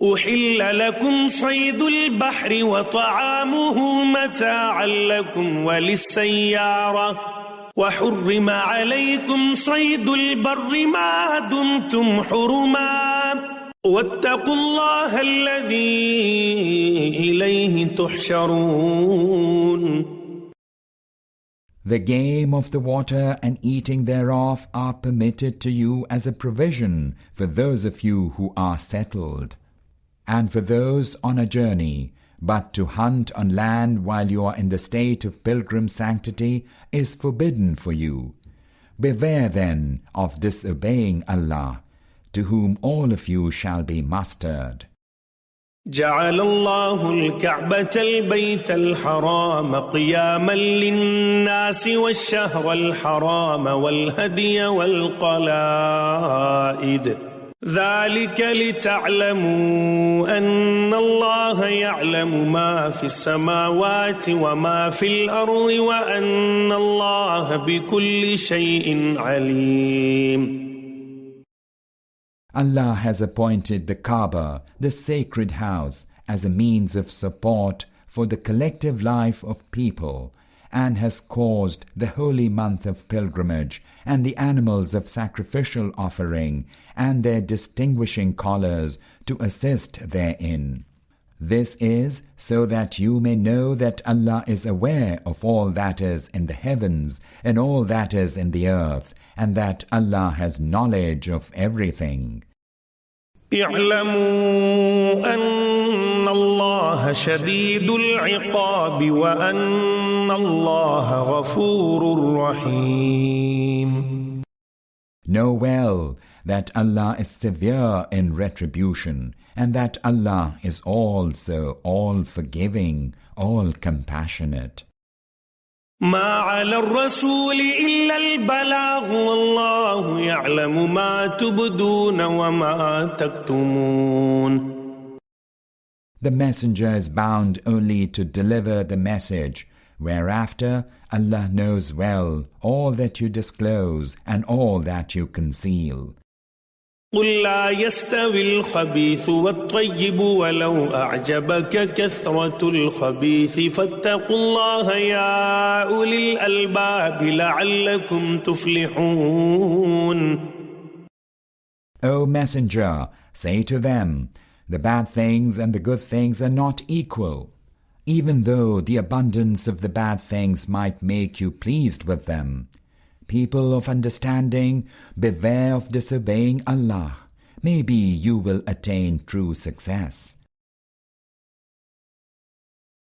أحل لكم صيد البحر وطعامه متاعا لكم وللسيارة وحرم عليكم صيد البر ما دمتم حرما واتقوا الله الذي إليه تحشرون. The game of the water and eating thereof are permitted to you as a provision for those of you who are settled, and for those on a journey, but to hunt on land while you are in the state of pilgrim sanctity is forbidden for you. Beware then of disobeying Allah, to whom all of you shall be mustered. جعل الله الكعبة البيت الحرام قياما للناس والشهر الحرام والهدي والقلائد ذلك لتعلموا أن الله يعلم ما في السماوات وما في الأرض وأن الله بكل شيء عليم. Allah has appointed the Kaaba, the sacred house, as a means of support for the collective life of people, and has caused the holy month of pilgrimage and the animals of sacrificial offering and their distinguishing collars to assist therein. This is so that you may know that Allah is aware of all that is in the heavens and all that is in the earth, and that Allah has knowledge of everything. اعلموا أن الله شديد العقاب وأن الله غفور رحيم. Know well that Allah is severe in retribution, and that Allah is also all-forgiving, all-compassionate. ما على الرسول إلا البلاغ والله يعلم ما تبدون وما تكتمون. The messenger is bound only to deliver the message, whereafter Allah knows well all that you disclose and all that you conceal. قل لا يستوي الخبيث والطيب ولو أعجبك كثرة الخبيث فاتقوا الله يا أولي الألباب لعلكم تفلحون. O Messenger, say to them, the bad things and the good things are not equal, even though the abundance of the bad things might make you pleased with them. People of understanding, beware of disobeying Allah. Maybe you will attain true success.